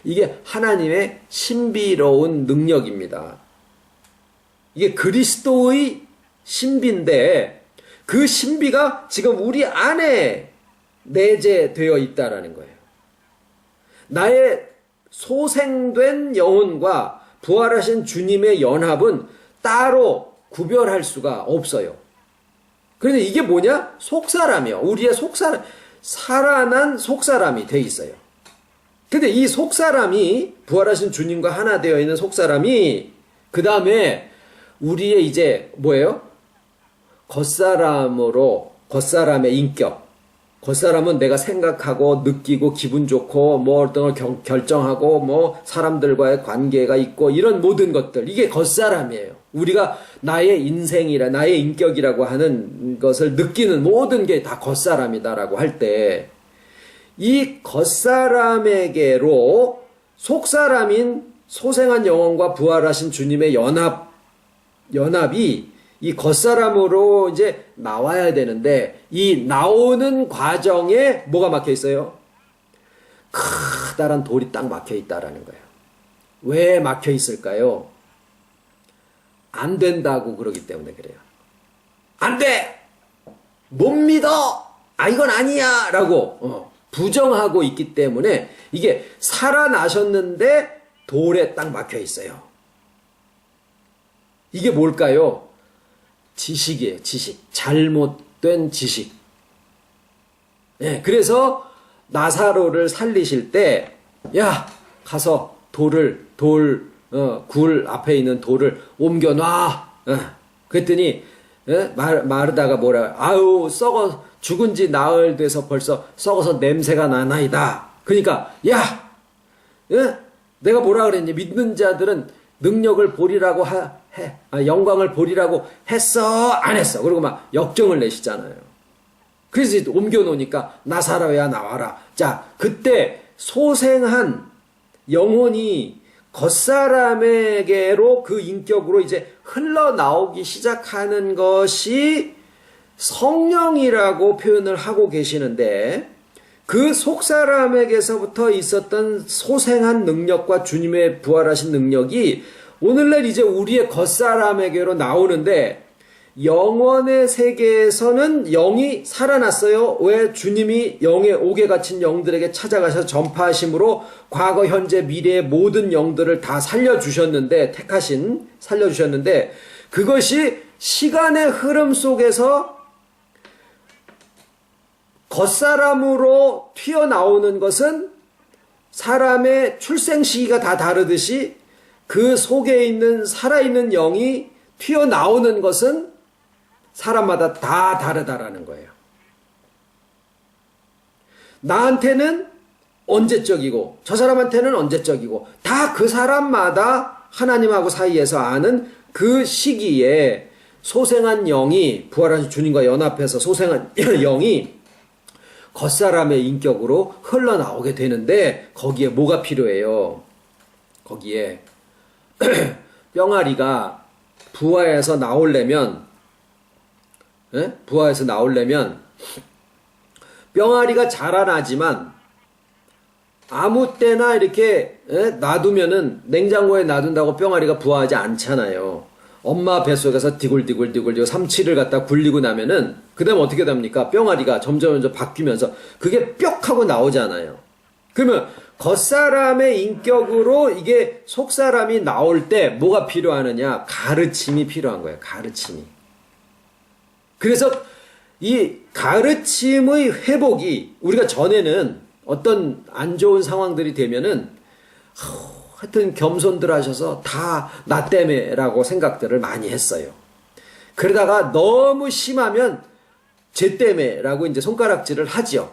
이게 하나님의 신비로운 능력입니다. 이게 그리스도의 신비인데 그 신비가 지금 우리 안에 내재되어 있다라는 거예요. 나의 소생된 영혼과 부활하신 주님의 연합은 따로 구별할 수가 없어요. 그런데 이게 뭐냐? 속사람이요. 우리의 속사람, 살아난 속사람이 돼 있어요. 근데 이 속사람이 부활하신 주님과 하나 되어 있는 속사람이 그 다음에 우리의 이제 뭐예요? 겉사람의 인격. 겉사람은 내가 생각하고 느끼고 기분 좋고 뭐 어떤 걸 결정하고 뭐 사람들과의 관계가 있고 이런 모든 것들. 이게 겉사람이에요. 우리가 나의 인생이라 나의 인격이라고 하는 것을 느끼는 모든 게 다 겉사람이다라고 할 때 이 겉사람에게로 속사람인 소생한 영혼과 부활하신 주님의 연합이 이 겉사람으로 이제 나와야 되는데 이 나오는 과정에 뭐가 막혀 있어요? 커다란 돌이 딱 막혀 있다라는 거예요. 왜 막혀 있을까요? 안 된다고 그러기 때문에 그래요. 안 돼! 못 믿어! 이건 아니야! 라고 부정하고 있기 때문에 이게 살아나셨는데 돌에 딱 막혀 있어요. 이게 뭘까요? 지식이에요. 지식. 잘못된 지식. 네, 그래서 나사로를 살리실 때 가서 굴 앞에 있는 돌을 옮겨놔. 그랬더니 마르다가 썩어 죽은 지 나흘 돼서 벌써 썩어서 냄새가 나나이다. 그러니까 내가 뭐라 그랬니? 믿는 자들은 능력을 보리라고 영광을 보리라고 했어? 안 했어? 그리고 막 역정을 내시잖아요. 그래서 옮겨놓으니까 나사로야 나와라. 자, 그때 소생한 영혼이 겉사람에게로 그 인격으로 이제 흘러나오기 시작하는 것이 성령이라고 표현을 하고 계시는데 그 속사람에게서부터 있었던 소생한 능력과 주님의 부활하신 능력이 오늘날 이제 우리의 겉사람에게로 나오는데 영원의 세계에서는 영이 살아났어요. 왜? 주님이 영의 옥에 갇힌 영들에게 찾아가셔서 전파하심으로 과거, 현재, 미래의 모든 영들을 다 살려주셨는데 그것이 시간의 흐름 속에서 겉사람으로 튀어나오는 것은 사람의 출생 시기가 다 다르듯이 그 속에 있는 살아있는 영이 튀어나오는 것은 사람마다 다 다르다라는 거예요. 나한테는 언제적이고 저 사람한테는 언제적이고 다 그 사람마다 하나님하고 사이에서 아는 그 시기에 소생한 영이 부활하신 주님과 연합해서 소생한 영이 겉사람의 인격으로 흘러나오게 되는데 거기에 뭐가 필요해요? 거기에 뿅아리가 부화해서 나오려면 부화해서 나오려면 뿅아리가 자라나지만 아무 때나 이렇게 놔두면은 냉장고에 놔둔다고 뿅아리가 부화하지 않잖아요. 엄마 뱃속에서 디굴디굴 삼치를 갖다 굴리고 나면은 그 다음 어떻게 됩니까? 뿅아리가 점점 바뀌면서 그게 뿅 하고 나오잖아요. 그러면 겉사람의 인격으로 이게 속사람이 나올 때 뭐가 필요하느냐? 가르침이 필요한 거예요. 가르침이. 그래서 이 가르침의 회복이 우리가 전에는 어떤 안 좋은 상황들이 되면은 하여튼 겸손들 하셔서 다 나 때문에라고 생각들을 많이 했어요. 그러다가 너무 심하면 쟤 때문에라고 이제 손가락질을 하죠.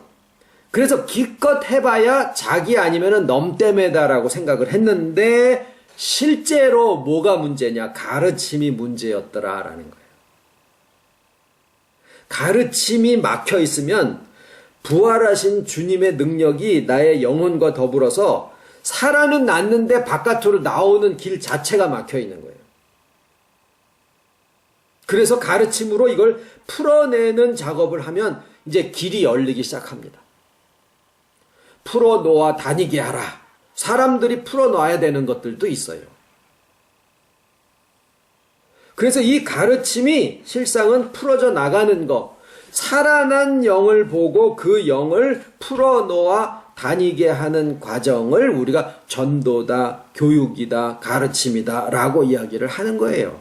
그래서 기껏 해봐야 자기 아니면은 놈 때문에다라고 생각을 했는데 실제로 뭐가 문제냐? 가르침이 문제였더라라는 거예요. 가르침이 막혀 있으면 부활하신 주님의 능력이 나의 영혼과 더불어서 살아는 났는데 바깥으로 나오는 길 자체가 막혀 있는 거예요. 그래서 가르침으로 이걸 풀어내는 작업을 하면 이제 길이 열리기 시작합니다. 풀어놓아 다니게 하라. 사람들이 풀어놔야 되는 것들도 있어요. 그래서 이 가르침이 실상은 풀어져 나가는 것, 살아난 영을 보고 그 영을 풀어놓아 다니게 하는 과정을 우리가 전도다, 교육이다, 가르침이다 라고 이야기를 하는 거예요.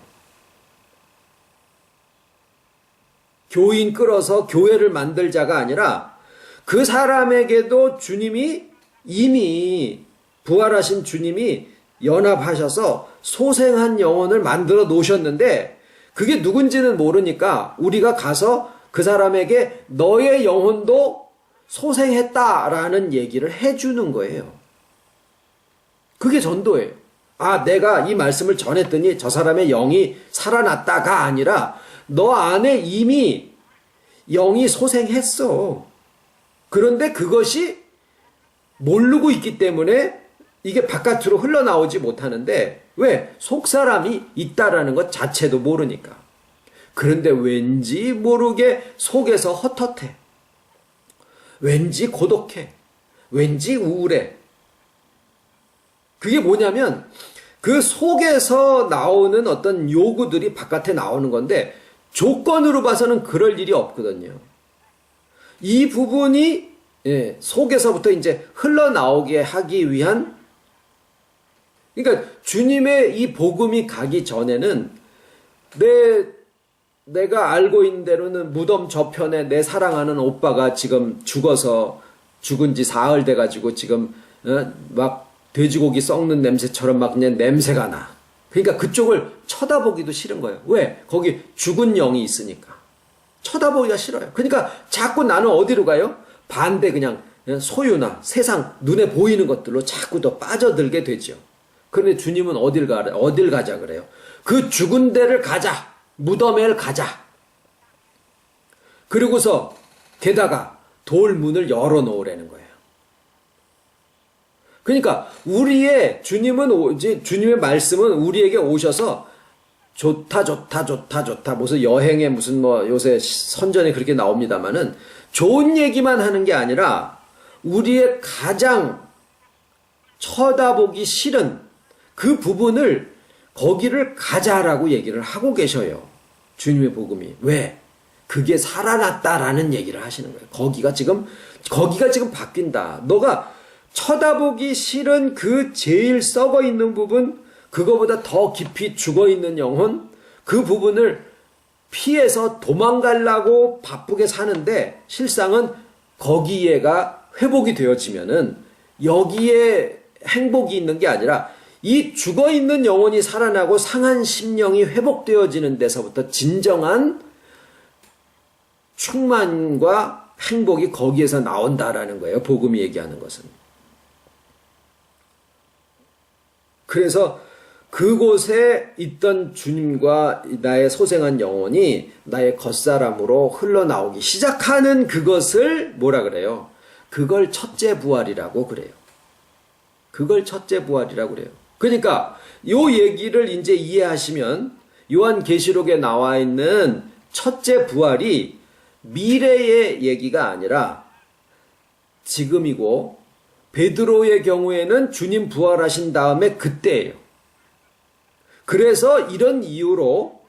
교인 끌어서 교회를 만들자가 아니라 그 사람에게도 주님이 이미 부활하신 주님이 연합하셔서 소생한 영혼을 만들어 놓으셨는데 그게 누군지는 모르니까 우리가 가서 그 사람에게 너의 영혼도 소생했다라는 얘기를 해주는 거예요. 그게 전도예요. 아, 내가 이 말씀을 전했더니 저 사람의 영이 살아났다가 아니라 너 안에 이미 영이 소생했어. 그런데 그것이 모르고 있기 때문에 이게 바깥으로 흘러나오지 못하는데 왜? 속사람이 있다라는 것 자체도 모르니까. 그런데 왠지 모르게 속에서 헛헛해. 왠지 고독해. 왠지 우울해. 그게 뭐냐면 그 속에서 나오는 어떤 요구들이 바깥에 나오는 건데 조건으로 봐서는 그럴 일이 없거든요. 이 부분이 속에서부터 이제 흘러나오게 하기 위한 그러니까 주님의 이 복음이 가기 전에는 내가 알고 있는 대로는 무덤 저편에 내 사랑하는 오빠가 지금 죽어서 죽은 지 사흘 돼가지고 지금 막 돼지고기 썩는 냄새처럼 막 그냥 냄새가 나. 그러니까 그쪽을 쳐다보기도 싫은 거예요. 왜? 거기 죽은 영이 있으니까. 쳐다보기가 싫어요. 그러니까 자꾸 나는 어디로 가요? 반대 그냥 소유나 세상 눈에 보이는 것들로 자꾸 더 빠져들게 되죠. 그런데 주님은 어딜 가자 그래요? 그 죽은 데를 가자. 무덤에 가자. 그리고서 게다가 돌문을 열어놓으라는 거예요. 그러니까 주님의 말씀은 우리에게 오셔서 좋다. 무슨 여행에 무슨 요새 선전에 그렇게 나옵니다만은 좋은 얘기만 하는 게 아니라 우리의 가장 쳐다보기 싫은 그 부분을 거기를 가자라고 얘기를 하고 계셔요. 주님의 복음이. 왜? 그게 살아났다라는 얘기를 하시는 거예요. 거기가 지금 바뀐다. 너가 쳐다보기 싫은 그 제일 썩어 있는 부분, 그거보다 더 깊이 죽어 있는 영혼, 그 부분을 피해서 도망가려고 바쁘게 사는데 실상은 거기에가 회복이 되어지면은 여기에 행복이 있는 게 아니라 이 죽어있는 영혼이 살아나고 상한 심령이 회복되어지는 데서부터 진정한 충만과 행복이 거기에서 나온다라는 거예요. 복음이 얘기하는 것은. 그래서 그곳에 있던 주님과 나의 소생한 영혼이 나의 겉사람으로 흘러나오기 시작하는 그것을 뭐라 그래요? 그걸 첫째 부활이라고 그래요. 그걸 첫째 부활이라고 그래요. 그러니까 요 얘기를 이제 이해하시면 요한계시록에 나와 있는 첫째 부활이 미래의 얘기가 아니라 지금이고 베드로의 경우에는 주님 부활하신 다음에 그때예요. 그래서 이런 이유로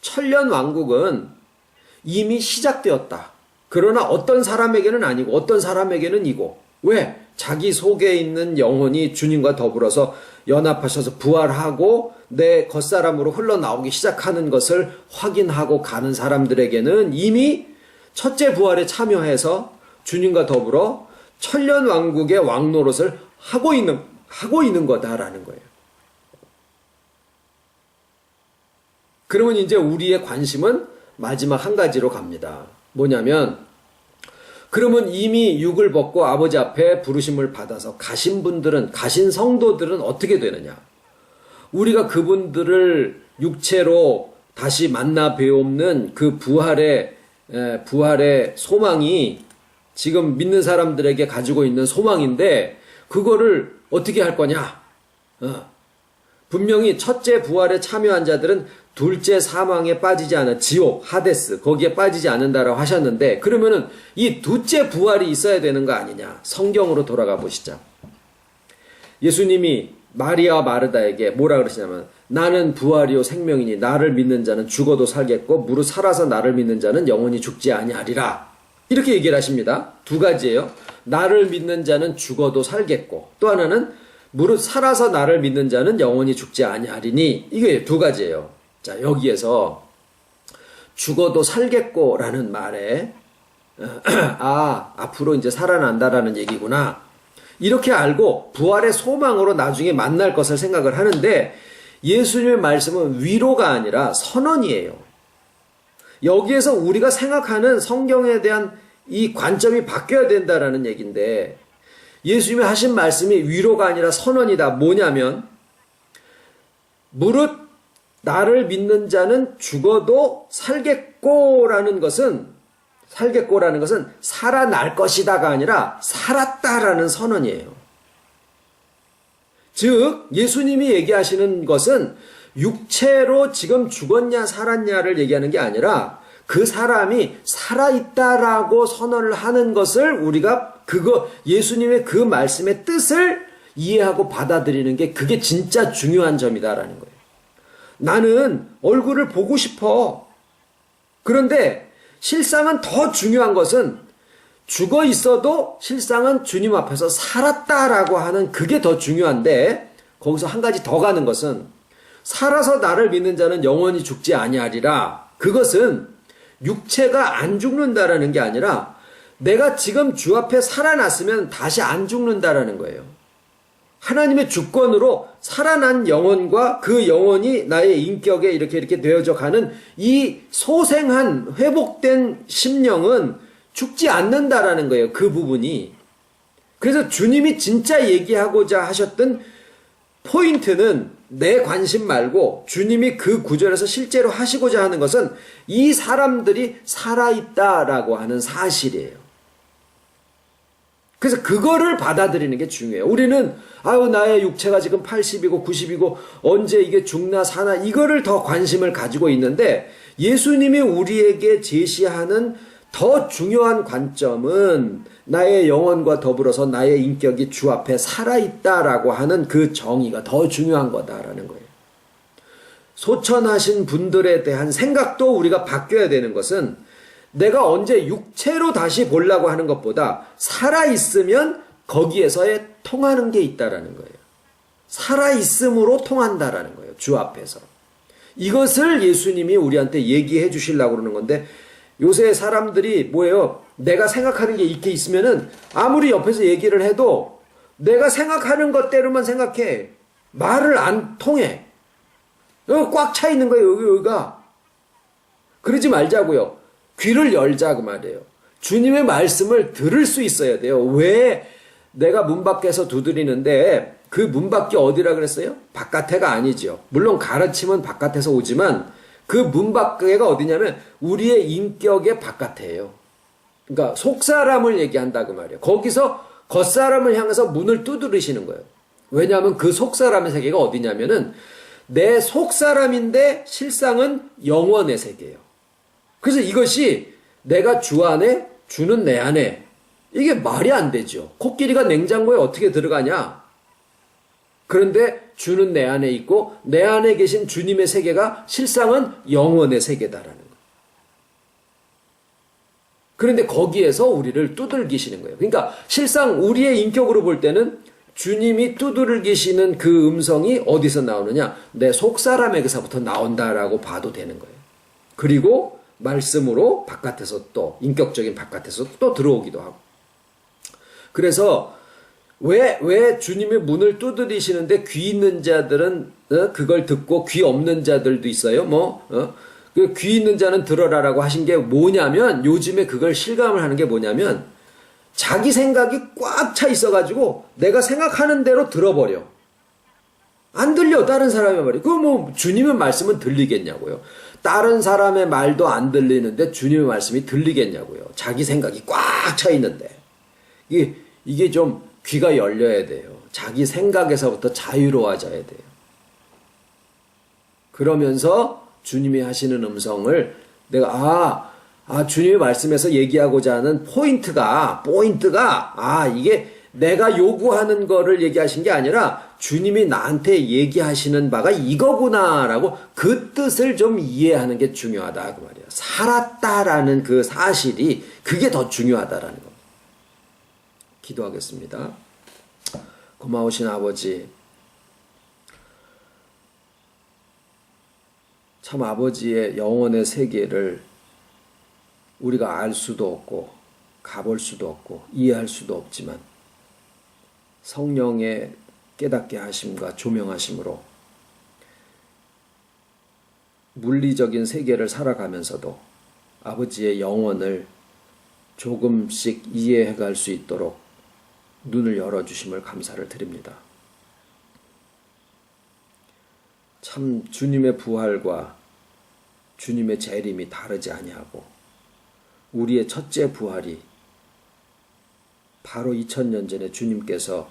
천년 왕국은 이미 시작되었다. 그러나 어떤 사람에게는 아니고 어떤 사람에게는 이고. 왜? 자기 속에 있는 영혼이 주님과 더불어서 연합하셔서 부활하고 내 겉사람으로 흘러나오기 시작하는 것을 확인하고 가는 사람들에게는 이미 첫째 부활에 참여해서 주님과 더불어 천년 왕국의 왕노릇을 하고 있는 거다라는 거예요. 그러면 이제 우리의 관심은 마지막 한 가지로 갑니다. 뭐냐면, 그러면 이미 육을 벗고 아버지 앞에 부르심을 받아서 가신 분들은, 가신 성도들은 어떻게 되느냐? 우리가 그분들을 육체로 다시 만나 뵈옵는 그 부활의 소망이 지금 믿는 사람들에게 가지고 있는 소망인데, 그거를 어떻게 할 거냐? 분명히 첫째 부활에 참여한 자들은 둘째 사망에 빠지지 않아, 지옥, 하데스, 거기에 빠지지 않는다라고 하셨는데, 그러면은 이 둘째 부활이 있어야 되는 거 아니냐? 성경으로 돌아가 보시죠. 예수님이 마리아와 마르다에게 뭐라 그러시냐면, 나는 부활이요 생명이니 나를 믿는 자는 죽어도 살겠고 무릇 살아서 나를 믿는 자는 영원히 죽지 아니하리라. 이렇게 얘기를 하십니다. 두 가지예요. 나를 믿는 자는 죽어도 살겠고, 또 하나는 무릇 살아서 나를 믿는 자는 영원히 죽지 아니하리니. 이게 두 가지예요. 자, 여기에서 죽어도 살겠고라는 말에 앞으로 이제 살아난다라는 얘기구나. 이렇게 알고 부활의 소망으로 나중에 만날 것을 생각을 하는데, 예수님의 말씀은 위로가 아니라 선언이에요. 여기에서 우리가 생각하는 성경에 대한 이 관점이 바뀌어야 된다라는 얘기인데, 예수님이 하신 말씀이 위로가 아니라 선언이다. 뭐냐면, 무릇 나를 믿는 자는 죽어도 살겠고라는 것은 살아날 것이다가 아니라 살았다라는 선언이에요. 즉 예수님이 얘기하시는 것은 육체로 지금 죽었냐 살았냐를 얘기하는 게 아니라 그 사람이 살아있다라고 선언을 하는 것을 우리가 예수님의 그 말씀의 뜻을 이해하고 받아들이는 게, 그게 진짜 중요한 점이다라는 거예요. 나는 얼굴을 보고 싶어. 그런데 실상은 더 중요한 것은 죽어 있어도 실상은 주님 앞에서 살았다라고 하는 그게 더 중요한데, 거기서 한 가지 더 가는 것은 살아서 나를 믿는 자는 영원히 죽지 아니하리라. 그것은 육체가 안 죽는다라는 게 아니라 내가 지금 주 앞에 살아났으면 다시 안 죽는다라는 거예요. 하나님의 주권으로 살아난 영혼과 그 영혼이 나의 인격에 이렇게 되어져 가는 이 소생한 회복된 심령은 죽지 않는다라는 거예요. 그 부분이. 그래서 주님이 진짜 얘기하고자 하셨던 포인트는 내 관심 말고 주님이 그 구절에서 실제로 하시고자 하는 것은 이 사람들이 살아있다라고 하는 사실이에요. 그래서 그거를 받아들이는 게 중요해요. 우리는 나의 육체가 지금 80이고 90이고 언제 이게 죽나 사나 이거를 더 관심을 가지고 있는데, 예수님이 우리에게 제시하는 더 중요한 관점은 나의 영혼과 더불어서 나의 인격이 주 앞에 살아있다라고 하는 그 정의가 더 중요한 거다라는 거예요. 소천하신 분들에 대한 생각도 우리가 바뀌어야 되는 것은, 내가 언제 육체로 다시 보려고 하는 것보다 살아있으면 거기에서의 통하는 게 있다라는 거예요. 살아있음으로 통한다라는 거예요. 주 앞에서. 이것을 예수님이 우리한테 얘기해 주시려고 그러는 건데, 요새 사람들이 뭐예요? 내가 생각하는 게 이렇게 있으면은 아무리 옆에서 얘기를 해도 내가 생각하는 것대로만 생각해. 말을 안 통해. 여기 꽉 차 있는 거예요, 여기가. 그러지 말자고요. 귀를 열자, 그 말이에요. 주님의 말씀을 들을 수 있어야 돼요. 왜 내가 문 밖에서 두드리는데 그 문 밖이 어디라 그랬어요? 바깥에가 아니죠. 물론 가르침은 바깥에서 오지만 그 문 밖에가 어디냐면 우리의 인격의 바깥에예요. 그러니까 속사람을 얘기한다 그 말이에요. 거기서 겉사람을 향해서 문을 두드리시는 거예요. 왜냐하면 그 속사람의 세계가 어디냐면은 내 속사람인데 실상은 영원의 세계예요. 그래서 이것이 내가 주 안에, 주는 내 안에, 이게 말이 안 되죠. 코끼리가 냉장고에 어떻게 들어가냐? 그런데 주는 내 안에 있고 내 안에 계신 주님의 세계가 실상은 영원의 세계다라는 거예요. 그런데 거기에서 우리를 두들기시는 거예요. 그러니까 실상 우리의 인격으로 볼 때는 주님이 두들기시는 그 음성이 어디서 나오느냐? 내 속사람에게서부터 나온다라고 봐도 되는 거예요. 그리고 말씀으로 바깥에서 또 인격적인 바깥에서 또 들어오기도 하고. 그래서 왜 주님의 문을 두드리시는데 귀 있는 자들은 그걸 듣고 귀 없는 자들도 있어요. 그 귀 있는 자는 들어라라고 하신 게 뭐냐면, 요즘에 그걸 실감을 하는 게 뭐냐면 자기 생각이 꽉 차 있어가지고 내가 생각하는 대로 들어버려. 안 들려, 다른 사람의 말이. 그럼 주님의 말씀은 들리겠냐고요. 다른 사람의 말도 안 들리는데 주님의 말씀이 들리겠냐고요. 자기 생각이 꽉 차 있는데. 이게 좀 귀가 열려야 돼요. 자기 생각에서부터 자유로워져야 돼요. 그러면서 주님이 하시는 음성을 내가 주님의 말씀에서 얘기하고자 하는 포인트가 이게 내가 요구하는 거를 얘기하신 게 아니라 주님이 나한테 얘기하시는 바가 이거구나라고 그 뜻을 좀 이해하는 게 중요하다 그 말이에요. 살았다라는 그 사실이 그게 더 중요하다라는 겁니다. 기도하겠습니다. 고마우신 아버지, 참 아버지의 영혼의 세계를 우리가 알 수도 없고 가볼 수도 없고 이해할 수도 없지만 성령의 깨닫게 하심과 조명하심으로 물리적인 세계를 살아가면서도 아버지의 영혼을 조금씩 이해해 갈 수 있도록 눈을 열어주심을 감사를 드립니다. 참 주님의 부활과 주님의 재림이 다르지 아니하고 우리의 첫째 부활이 바로 2000년 전에 주님께서